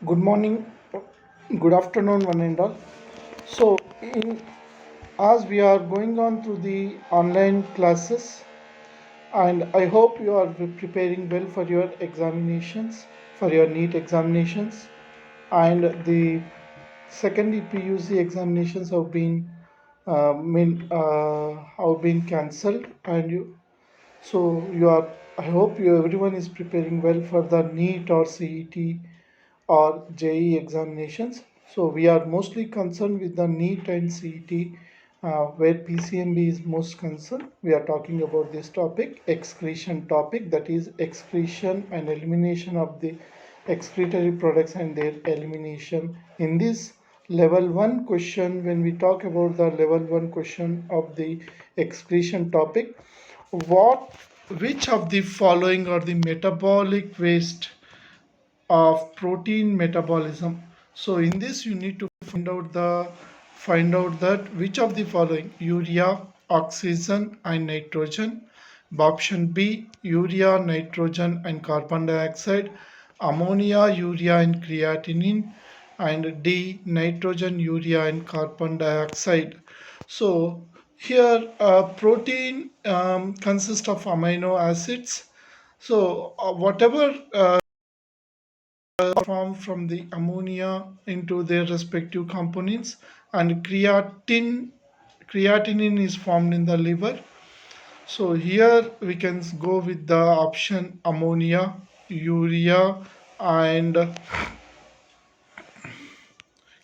Good morning, good afternoon, one and all. So, in as we are going on through the online classes, and I hope you are preparing well for your examinations, for your NEET examinations, and the second EPUC examinations have been cancelled, and you are. I hope you everyone is preparing well for the NEET or CET or JE examinations. So we are mostly concerned with the NEET and CET, where PCMB is most concerned. We are talking about this topic, excretion topic, that is excretion and elimination of the excretory products and their elimination. In this level 1 question, when we talk about the level 1 question of the excretion topic, what which of the following are the metabolic waste of protein metabolism? So in this you need to find out that which of the following: urea, oxygen and nitrogen; option B, urea, nitrogen and carbon dioxide; ammonia, urea and creatinine; and D, nitrogen, urea and carbon dioxide. So here protein consists of amino acids. So whatever formed from the ammonia into their respective components, and creatinine is formed in the liver. So here we can go with the option ammonia, urea and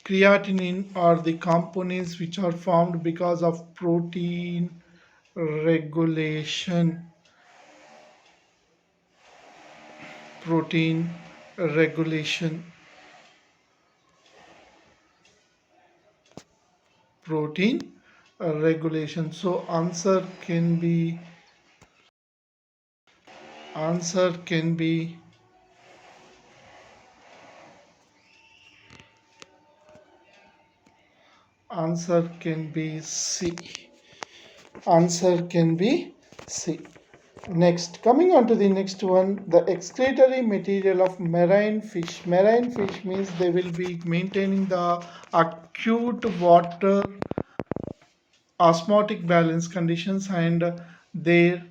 creatinine are the components which are formed because of protein regulation. Protein regulation. Protein regulation. So answer can be answer can be C. Answer can be C. Next, coming on to the next one, the excretory material of marine fish. Marine fish means they will be maintaining the acute water osmotic balance conditions, and the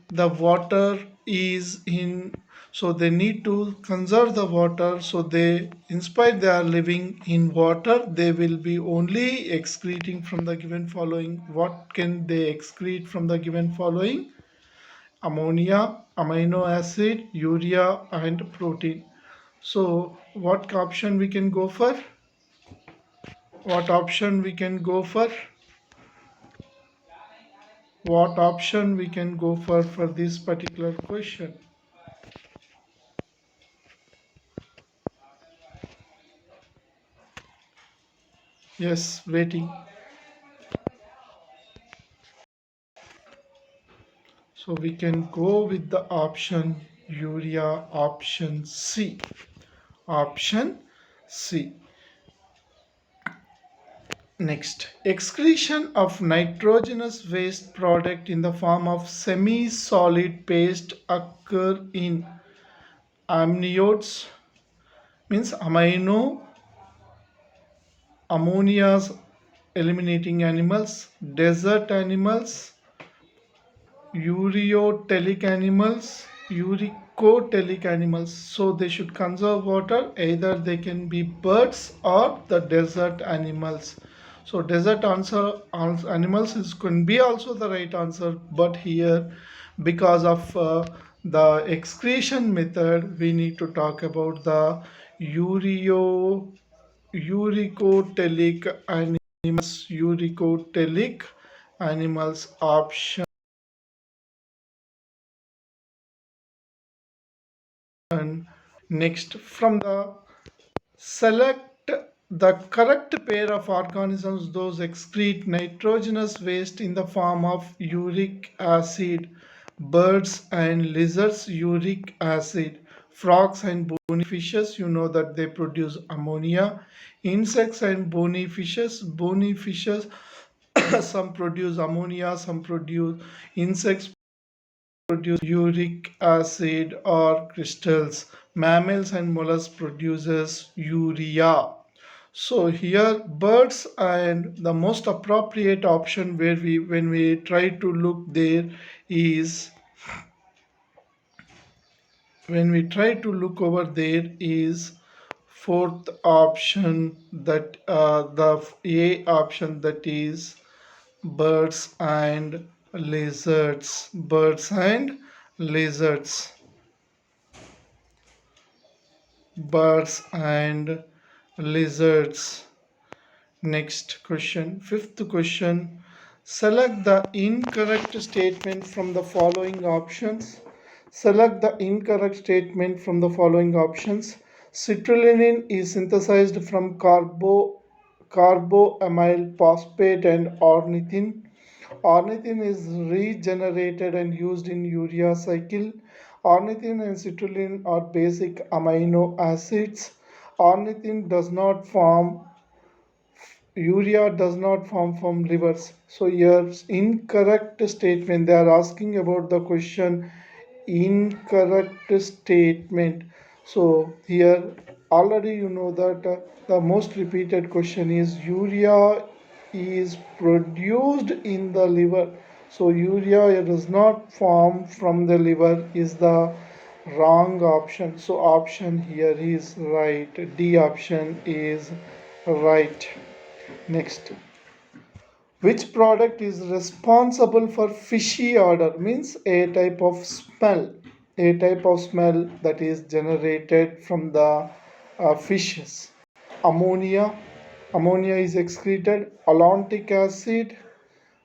water is in, so they need to conserve the water. So they, in spite they are living in water, they will be only excreting from the given following. What can they excrete from the given following? Ammonia, amino acid, urea and protein. So what option we can go for? What option we can go for? What option we can go for this particular question? Yes, waiting. So we can go with the option urea, option C. Option C. Next, excretion of nitrogenous waste product in the form of semi-solid paste occur in amniotes, means ammonia's eliminating animals, desert animals, uricotelic animals. So they should conserve water. Either they can be birds or the desert animals. So desert animals can be also the right answer, but here because of the excretion method, we need to talk about the uricotelic animals option. Next, from the select the correct pair of organisms those excrete nitrogenous waste in the form of uric acid: birds and lizards, uric acid; frogs and bony fishes, you know that they produce ammonia; insects and bony fishes some produce ammonia, some produce insects produce uric acid or crystals. Mammals and mollusks produces urea. So here birds, and the most appropriate option where we when we try to look there is when we try to look over there is fourth option, that the A option, that is birds and lizards. Birds and lizards. Birds and lizards. Next question, fifth question. Select the incorrect statement from the following options. Select the incorrect statement from the following options. Citrulline is synthesized from carboamyl phosphate and ornithine. Ornithine is regenerated and used in urea cycle. Ornithine and citrulline are basic amino acids. Ornithine does not form Urea does not form from livers. So here incorrect statement. They are asking about the question incorrect statement. So here already you know that the most repeated question is urea is produced in the liver. So urea does not form from the liver is the wrong option. So option here is right. D option is right. Next, which product is responsible for fishy odor? Means a type of smell. A type of smell that is generated from the fishes. Ammonia. Ammonia is excreted. Allantic acid.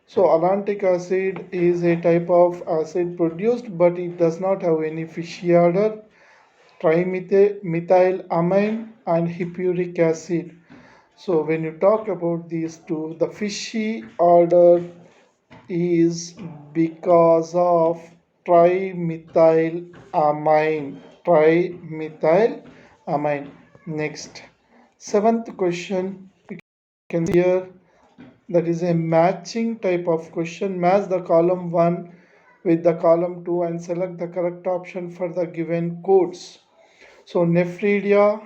So allantic acid is a type of acid produced, but it does not have any fishy odor. Trimethylamine and hippuric acid. So when you talk about these two, the fishy odor is because of trimethylamine. Trimethylamine. Next, seventh question. You can see here that is a matching type of question. Match the column 1 with the column 2 and select the correct option for the given codes. So nephridia,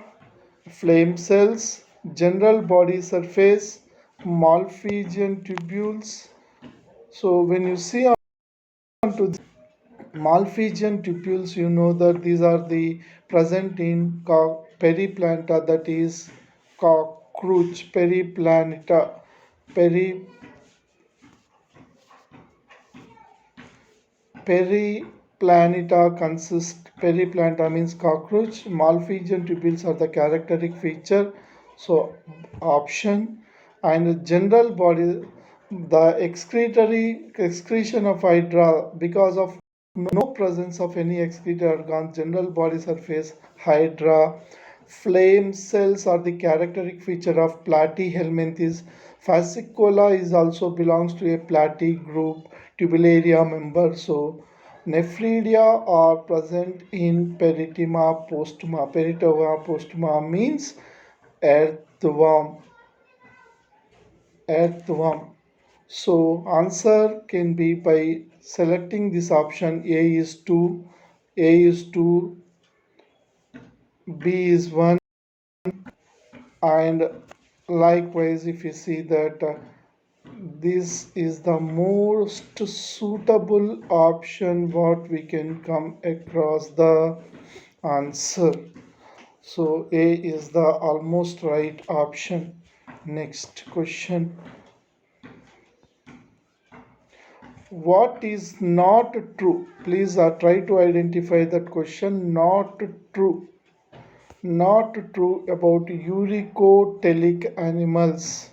flame cells, general body surface, Malpighian tubules. So when you see onto the Malpighian tubules, you know that these are the present in periplanta, that is cockroach periplaneta. Peri Periplaneta consist. Periplanta means cockroach. Malpighian tubules are the characteristic feature. So option. And general body, the excretory excretion of hydra, because of no presence of any excretory organ, general body surface hydra. Flame cells are the characteristic feature of platyhelminthes. Fascicola is also belongs to a platy group, tubularia member. So nephridia are present in Peritoma postuma. Peritoma postuma means earthworm. Earthworm. So answer can be by selecting this option. A is 2, A is 2, B is 1, and likewise if you see that this is the most suitable option what we can come across the answer. So A is the almost right option. Next question. What is not true? Please try to identify that question. Not true. Not true about uricotelic animals.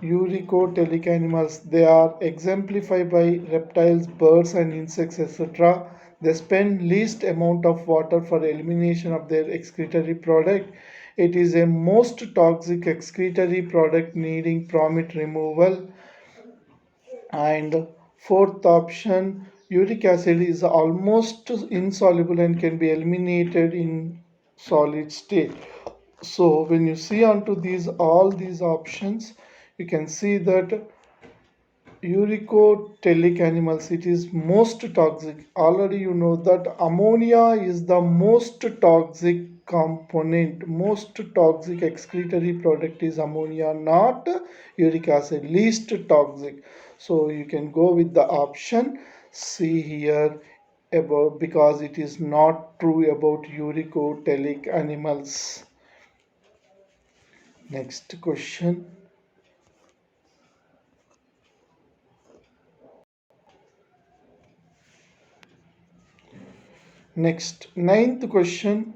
Uricotelic animals, they are exemplified by reptiles, birds and insects, etc. They spend least amount of water for elimination of their excretory product. It is a most toxic excretory product needing prompt removal. And fourth option, uric acid is almost insoluble and can be eliminated in solid state. So when you see onto these all these options, you can see that uricotelic animals, it is most toxic. Already you know that ammonia is the most toxic component. Most toxic excretory product is ammonia, not uric acid. Least toxic. So you can go with the option C here, about, because it is not true about uricotelic animals. Next question. Next, ninth question.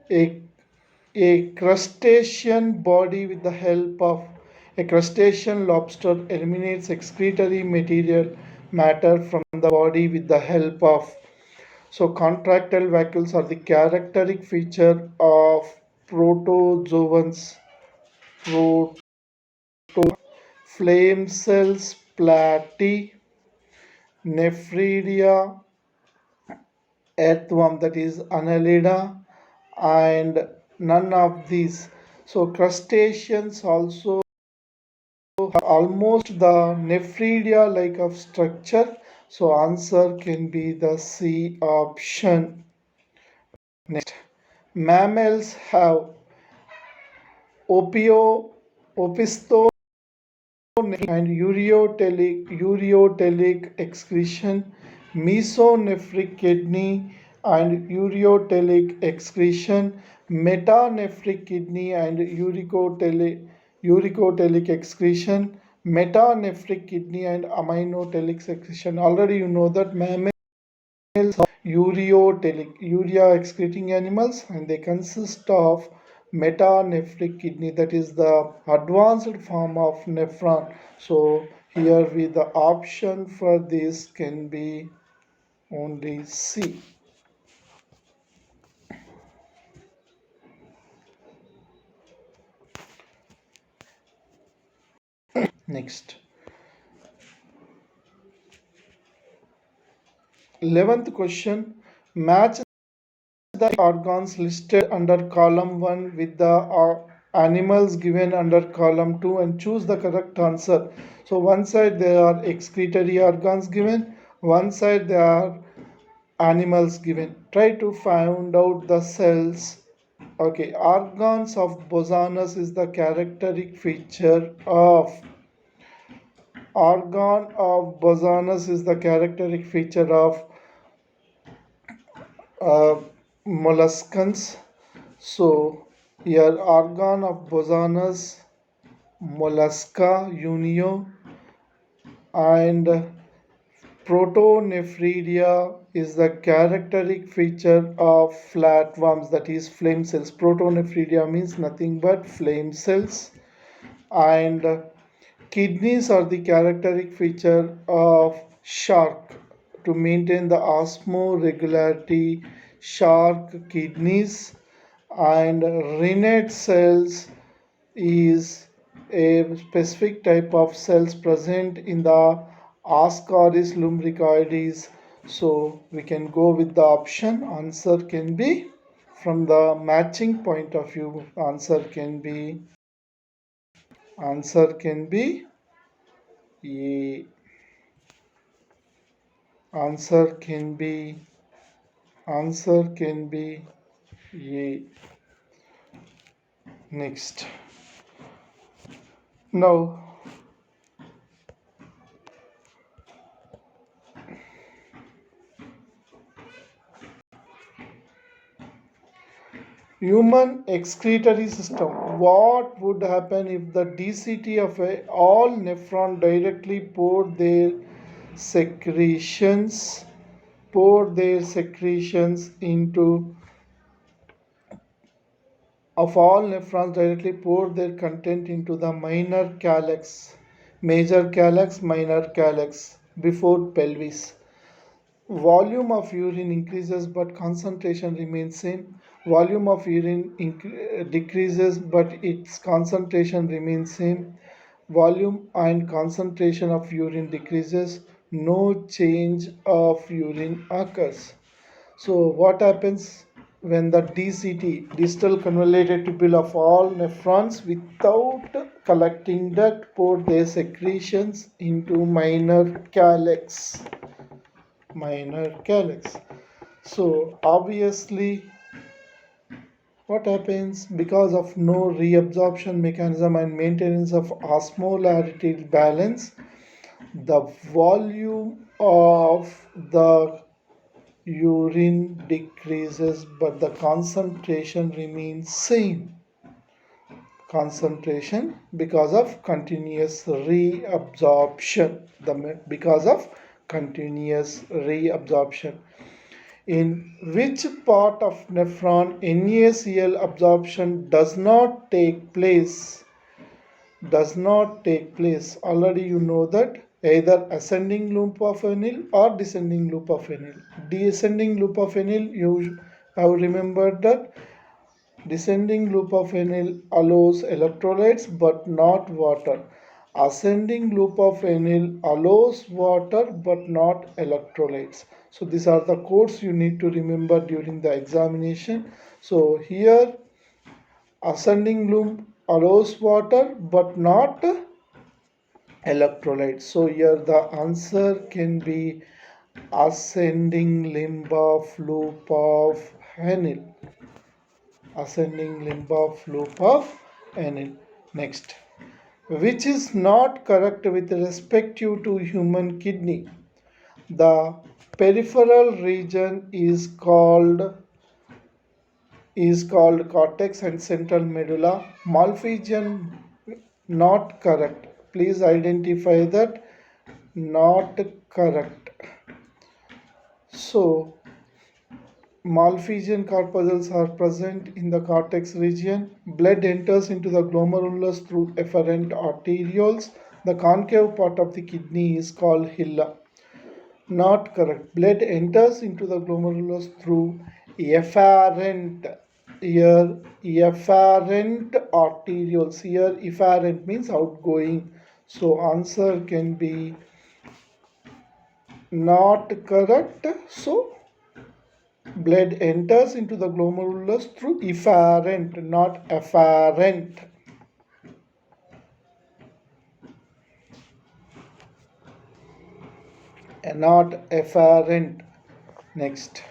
A, a crustacean body with the help of a crustacean lobster eliminates excretory material matter from the body with the help of. So, contractile vacuoles are the characteristic feature of protozoans, proto flame cells, platy, nephridia, earthworm, that is annelida, and none of these. So crustaceans also have almost the nephridia like of structure. So answer can be the C option. Next, mammals have opio, opisto and ureotelic excretion, mesonephric kidney and ureotelic excretion, metanephric kidney and uricotelic excretion, metanephric kidney and aminotelic excretion. Already you know that mammals ureotelic, urea excreting animals, and they consist of metanephric kidney, that is the advanced form of nephron. So here with the option for this can be only C. Next, 11th question. Match the organs listed under column 1 with the animals given under column 2 and choose the correct answer. So one side there are excretory organs given, one side there are animals given. Try to find out the cells. Okay, organ of Bosonus is the characteristic feature of uh, molluscans. So here organ of Bosonus, mollusca, unio, and protonephridia is the characteristic feature of flatworms, that is flame cells. Protonephridia means nothing but flame cells, and kidneys are the characteristic feature of shark. To maintain the osmoregularity, shark kidneys, and renate cells is a specific type of cells present in the Ascaris lumbricoides. So we can go with the option. Answer can be, from the matching point of view, answer can be A. Answer can be answer can be A. Next. Now human excretory system. What would happen if the DCT of all nephron directly secretions pour their secretions into of all nephrons directly pour their content into the minor calyx, major calyx, minor calyx before pelvis. Volume of urine increases but concentration remains same. Volume of urine decreases but its concentration remains same. Volume and concentration of urine decreases, no change of urine occurs. So what happens when the DCT, distal convoluted tubule of all nephrons without collecting duct pour their secretions into minor calyx. So obviously what happens because of no reabsorption mechanism and maintenance of osmolarity balance, the volume of the urine decreases but the concentration remains same. Concentration because of continuous reabsorption. Because of continuous reabsorption. In which part of nephron NaCl absorption does not take place. Already you know that either ascending loop of anil or descending loop of anil. Descending loop of anil, you have remembered that descending loop of anil allows electrolytes but not water. Ascending loop of anil allows water but not electrolytes. So these are the codes you need to remember during the examination. So here ascending loop allows water but not electrolytes. So here the answer can be ascending limb of loop of anil. Ascending limb of loop of anil. Next, which is not correct with respect to human kidney. The peripheral region is called cortex and central medulla. Malphizian not correct. Please identify that not correct. So Malphizian corpuscles are present in the cortex region. Blood enters into the glomerulus through efferent arterioles. The concave part of the kidney is called hilum. Not correct. Blood enters into the glomerulus through efferent. Here, efferent arterioles. Here, efferent means outgoing. So, answer can be not correct. So, blood enters into the glomerulus through efferent, not afferent. Not afferent. Next.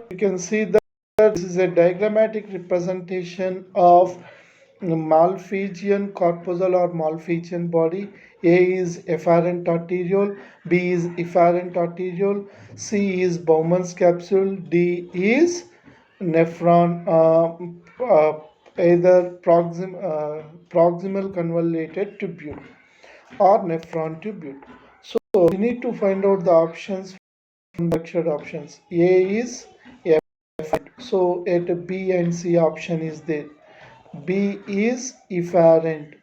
You can see that this is a diagrammatic representation of Malphizian corpuscle or Malphizian body. A is efferent arteriole, B is efferent arteriole, C is Bowman's capsule, D is nephron, either proximal convoluted tubule or nephron tubule. So we need to find out the options from the lectured options. A is efferent. So at B and C option is there. B is efferent.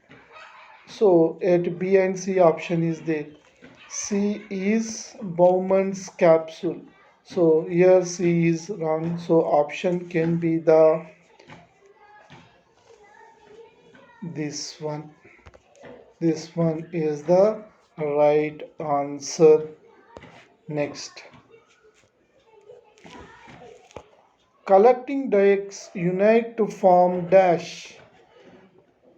So at B and C option is there. C is Bowman's capsule. So here C is wrong. So option can be this one. This one is the right answer. Next. Collecting ducts unite to form dash.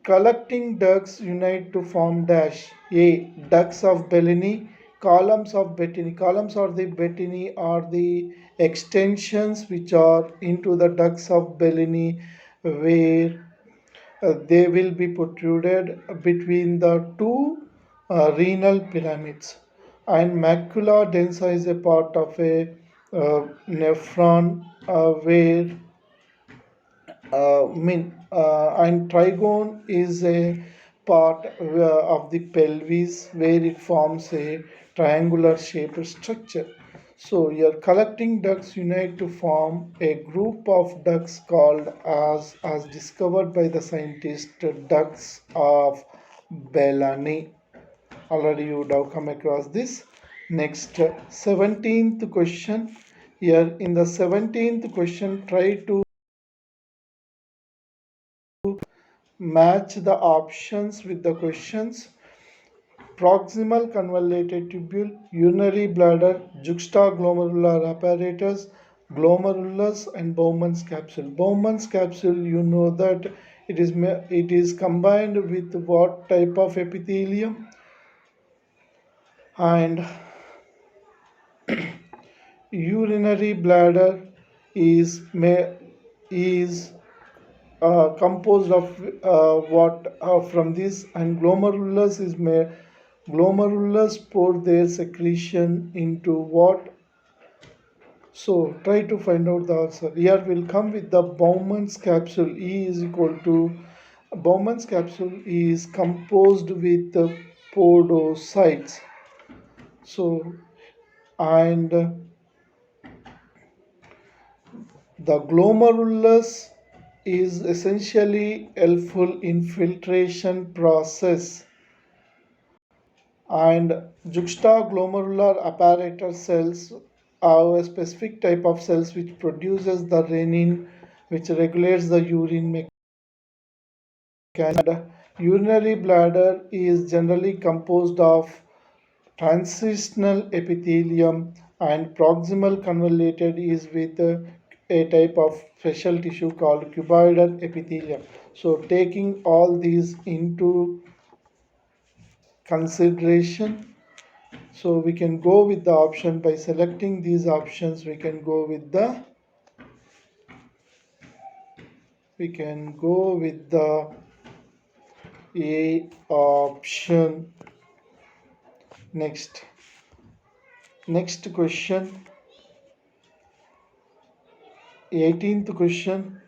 Collecting ducts unite to form dash. A. Ducts of Bellini, columns of Bettini. Columns or the Bettini are the extensions which are into the ducts of Bellini where they will be protruded between the two renal pyramids. And macula densa is a part of a nephron where and trigone is a part of the pelvis where it forms a triangular shaped structure. So your collecting ducts unite to form a group of ducts called as discovered by the scientist ducts of Bellani. Already you would have come across this. Next, 17th question. Here in the 17th question, try to match the options with the questions. proximal convoluted tubule, urinary bladder, juxtaglomerular apparatus, glomerulus, and Bowman's capsule. Bowman's capsule, you know that it is combined with what type of epithelium? And urinary bladder is composed of what from this, and glomerulus pour their secretion into what? So try to find out the answer. Here will come with the Bowman's capsule. E is equal to Bowman's capsule is composed with the podocytes. So and the glomerulus is essentially helpful in filtration process, and juxtaglomerular apparatus cells are a specific type of cells which produces the renin, which regulates the urine mechanism. And urinary bladder is generally composed of transitional epithelium, and proximal convoluted is with a type of special tissue called cuboidal epithelium. So taking all these into consideration, so we can go with the option. By selecting these options, we can go with the A option. Next question, 18th question.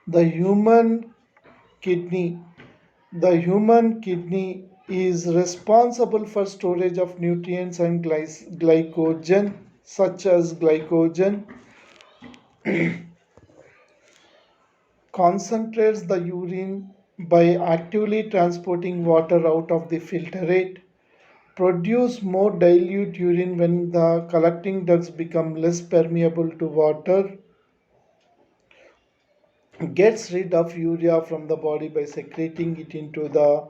The human kidney. The human kidney is responsible for storage of nutrients and glycogen, such as glycogen, concentrates the urine by actively transporting water out of the filtrate, produce more dilute urine when the collecting ducts become less permeable to water, gets rid of urea from the body by secreting it into the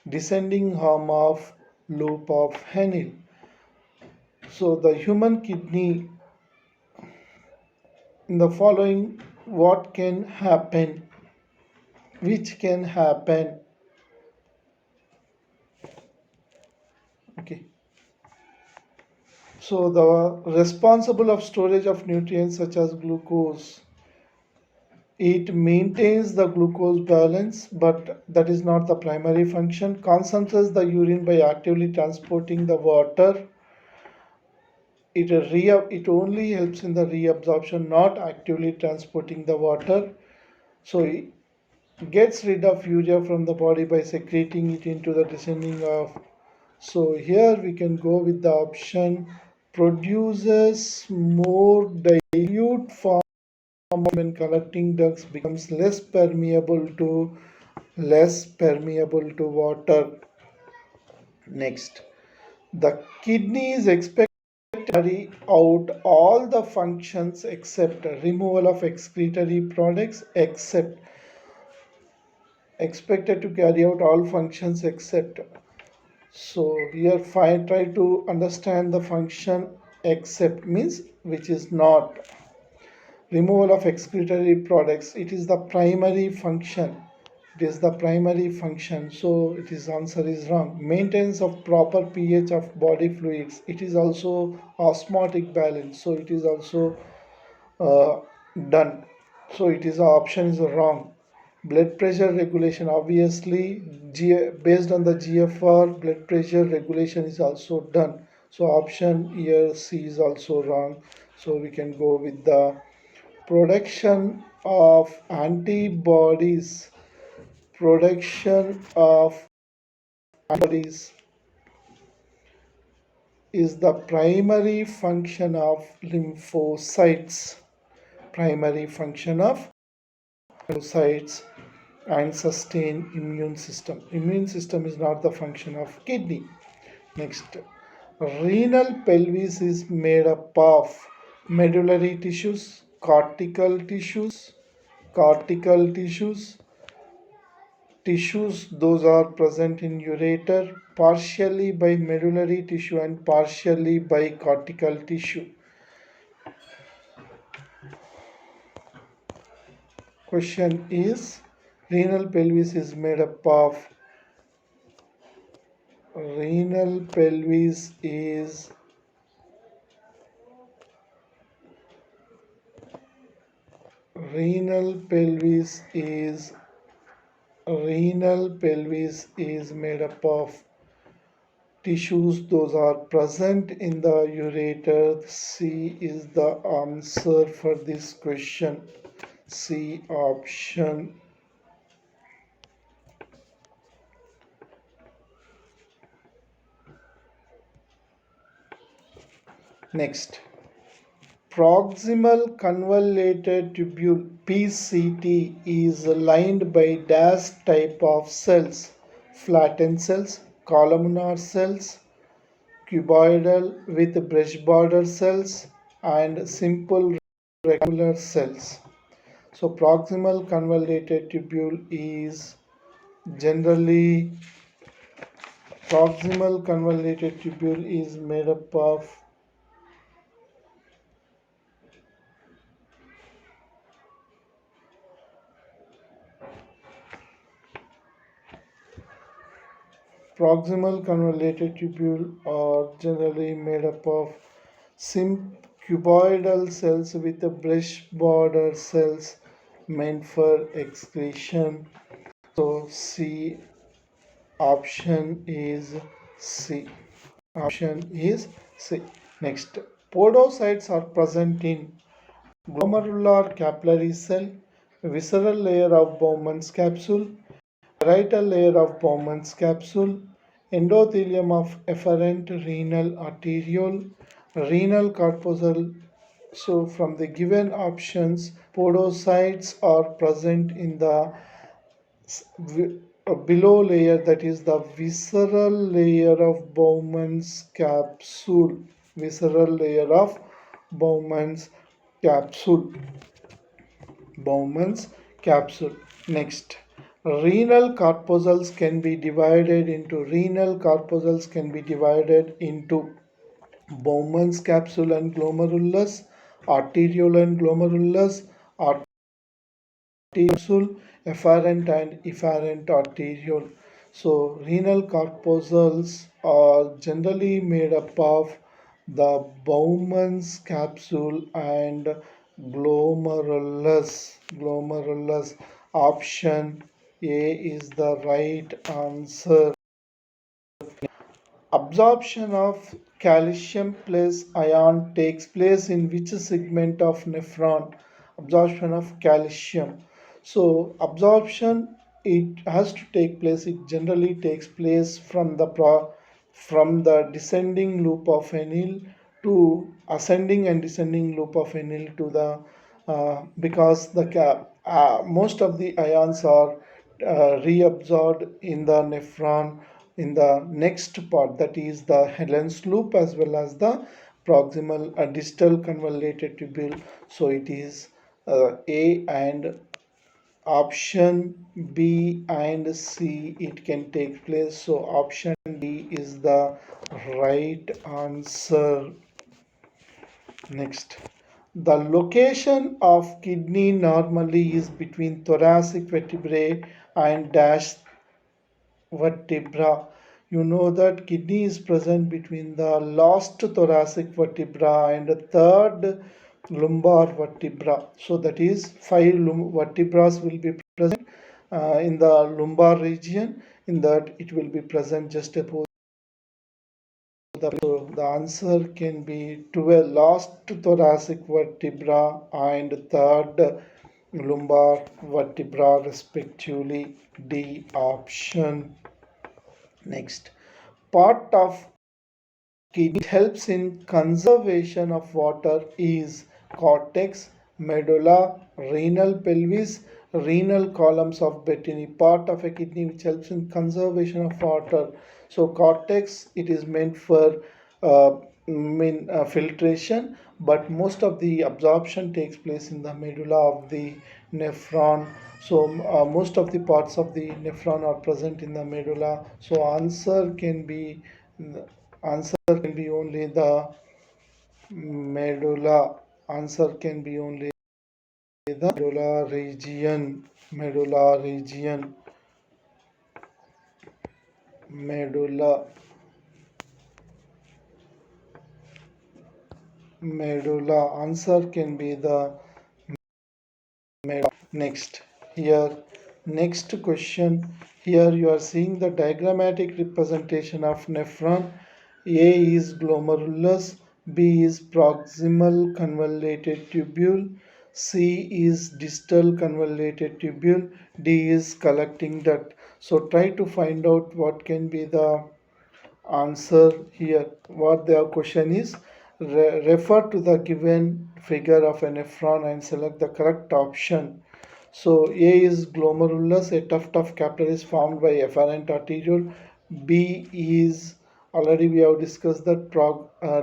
descending arm of loop of Henle. So the human kidney, in the following, what can happen? Which can happen? Okay. So the responsible of storage of nutrients such as glucose, it maintains the glucose balance, but that is not the primary function. Concentrates the urine by actively transporting the water. It only helps in the reabsorption, not actively transporting the water. So it gets rid of urea from the body by secreting it into the descending of. So here we can go with the option produces more dilute form when collecting ducts becomes less permeable to water. Next, the kidney is expected to carry out all the functions except removal of excretory products, except expected to carry out all functions except. So here try to understand the function except means which is not. Removal of excretory products, it is the primary function. So it is answer is wrong. Maintenance of proper pH of body fluids, it is also osmotic balance, so it is also uh, done. So it is option is wrong. Blood pressure regulation, obviously based on the GFR, blood pressure regulation is also done. So option here C is also wrong. So we can go with the production of antibodies. Production of antibodies is the primary function of lymphocytes. Primary function of lymphocytes and sustain immune system. Immune system is not the function of kidney. Next, renal pelvis is made up of medullary tissues, cortical tissues, tissues, those are present in ureter, partially by medullary tissue and partially by cortical tissue. Question is, renal pelvis is made up of renal pelvis is renal pelvis is renal pelvis is made up of tissues, those are present in the ureter. C is the answer for this question. C option. Next, proximal convoluted tubule PCT is lined by dash type of cells: flattened cells, columnar cells, cuboidal with brush border cells, and simple regular cells. So proximal convoluted tubule is generally proximal convoluted tubule is made up of proximal convoluted tubule are generally made up of cuboidal cells with a brush border cells meant for excretion. So C option is C. Option is C. Next, podocytes are present in glomerular capillary cell, visceral layer of Bowman's capsule, parietal layer of Bowman's capsule, endothelium of efferent renal arteriole, renal corpuscle. So, from the given options, podocytes are present in the below layer, that is the visceral layer of Bowman's capsule. Visceral layer of Bowman's capsule. Bowman's capsule. Next, renal corpuscles can be divided into Bowman's capsule and glomerulus, arteriole and glomerulus, capsule, efferent and efferent arteriole. So renal corpuscles are generally made up of the Bowman's capsule and glomerulus. Glomerulus. Option A is the right answer. Absorption of calcium plus ion takes place in which segment of nephron? Absorption of calcium. So absorption, it has to take place. It generally takes place from the descending loop of anal to ascending and descending loop of anal to the because most of the ions are reabsorbed in the nephron in the next part, that is the Helen's loop as well as the proximal distal convoluted tubule. So it is A and option B and C, it can take place. So option D is the right answer. Next, the location of kidney normally is between thoracic vertebrae and dash vertebra. You know that kidney is present between the last thoracic vertebra and the third lumbar vertebra. So that is five vertebrae will be present in the lumbar region. In that it will be present just above so the answer can be 12 last thoracic vertebra and third lumbar vertebra respectively. D option. Next, part of kidney helps in conservation of water is cortex, medulla, renal pelvis, renal columns of Bettini. Part of a kidney which helps in conservation of water. So cortex, it is meant for filtration, but most of the absorption takes place in the medulla of the nephron. So most of the parts of the nephron are present in the medulla. So answer can be only the medulla. Answer can be only the medulla, medulla. Answer can be the next. Here, next question. Here you are seeing the diagrammatic representation of nephron. A is glomerulus, B is proximal convoluted tubule, C is distal convoluted tubule, D is collecting duct. So try to find out what can be the answer here. What their question is, refer to the given figure of a nephron and select the correct option. So A is glomerulus, a tuft of capillaries formed by efferent arteriole. B is, already we have discussed that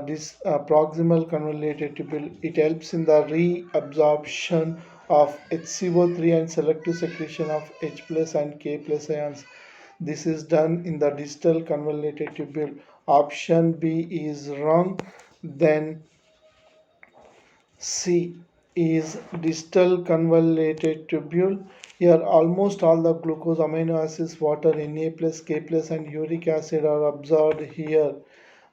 this proximal convoluted tubule. It helps in the reabsorption of HCO3 and selective secretion of H plus and K plus ions. This is done in the distal convoluted tubule. Option B is wrong. Then C is distal convoluted tubule. Here almost all the glucose, amino acids, water, Na plus, K plus and uric acid are absorbed here.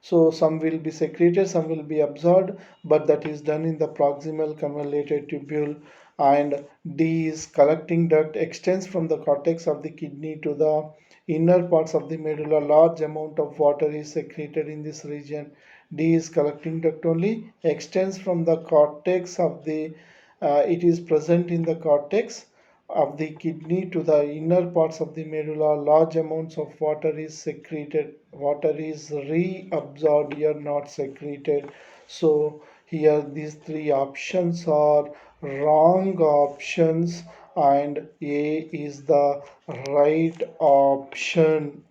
So some will be secreted, some will be absorbed, but that is done in the proximal convoluted tubule. And D is collecting duct, extends from the cortex of the kidney to the inner parts of the medulla. Large amount of water is secreted in this region. D is collecting duct only, extends from the cortex of the, it is present in the cortex of the kidney to the inner parts of the medulla. Large amounts of water is secreted. Water is reabsorbed here, not secreted. So here these three options are wrong options, and A is the right option.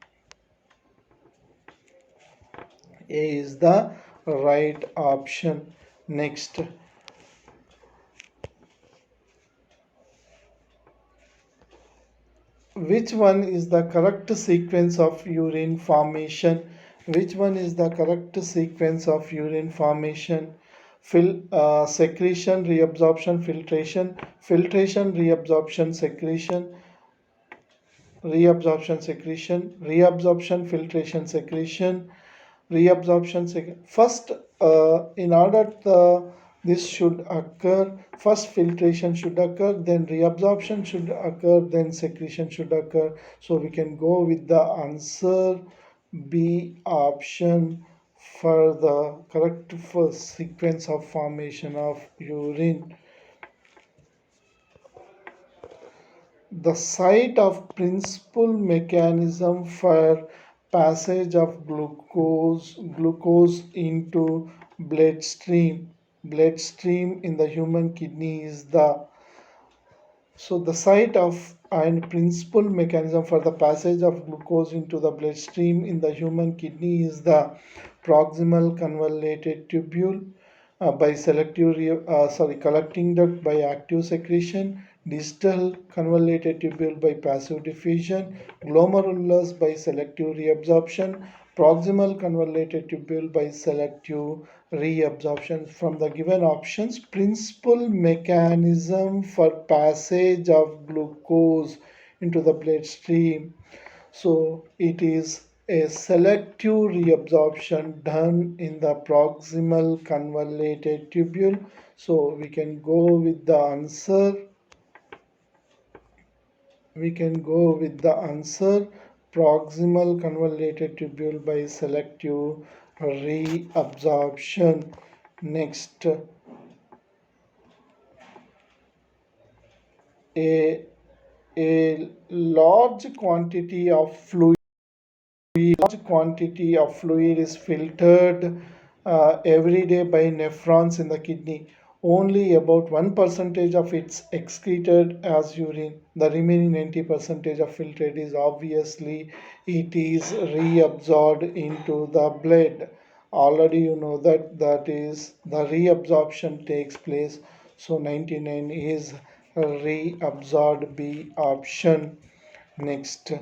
A is the right option. Next, which one is the correct sequence of urine formation? Which one is the correct sequence of urine formation? Secretion, reabsorption, filtration, filtration, reabsorption, secretion, reabsorption, secretion, reabsorption, filtration, secretion, reabsorption. First, in order this should occur, first filtration should occur, then reabsorption should occur, then secretion should occur. So we can go with the answer B option for the correct first sequence of formation of urine. The site of principal mechanism for passage of glucose into bloodstream in the human kidney is the, so the site of and principal mechanism for the passage of glucose into the bloodstream in the human kidney is the proximal convoluted tubule, by collecting duct by active secretion, distal convoluted tubule by passive diffusion, glomerulus by selective reabsorption, proximal convoluted tubule by selective reabsorption. From the given options, principal mechanism for passage of glucose into the bloodstream. So it is a selective reabsorption done in the proximal convoluted tubule. So we can go with the answer. We can go with the answer proximal convoluted tubule by selective reabsorption. Next, a, a large quantity of fluid is filtered every day by nephrons in the kidney. Only about 1% of it's excreted as urine. The remaining 90% of filtrate is obviously it is reabsorbed into the blood. Already you know that is the reabsorption takes place. So 99 is reabsorbed B option. Next,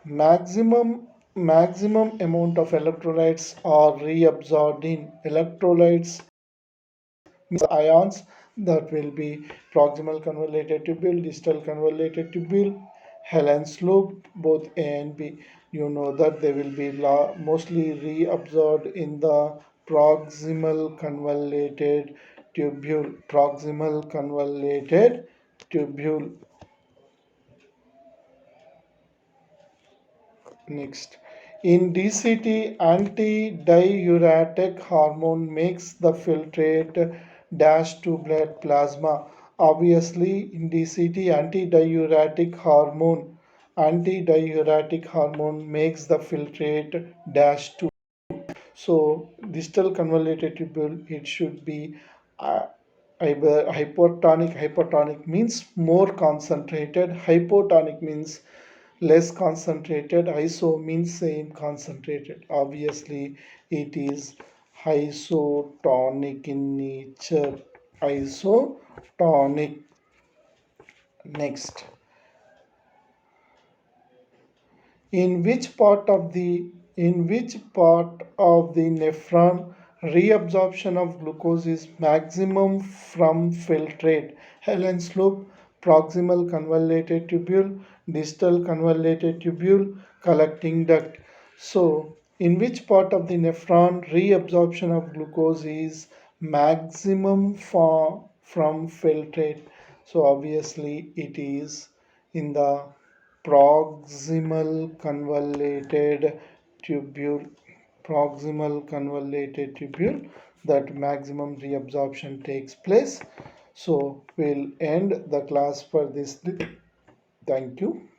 maximum amount of electrolytes are reabsorbed in electrolytes ions, that will be proximal convoluted tubule, distal convoluted tubule, Helen's loop, both A and B. You know that they will be mostly reabsorbed in the proximal convoluted tubule. Proximal convoluted tubule. Next, in DCT, antidiuretic hormone makes the filtrate dash to blood plasma. Obviously, in DCT, antidiuretic hormone makes the filtrate dash to. So, distal convoluted tubule, it should be uh, hypertonic. Hypertonic means more concentrated. Hypotonic means less concentrated. Iso means same concentrated. Obviously, it is isotonic in nature. Isotonic. Next, in which part of the nephron reabsorption of glucose is maximum from filtrate? Helen's loop, proximal convoluted tubule, distal convoluted tubule, collecting duct. So, in which part of the nephron reabsorption of glucose is maximum from filtrate? So, obviously, it is in the proximal convoluted tubule. Proximal convoluted tubule, that maximum reabsorption takes place. So we'll end the class for this. Thank you.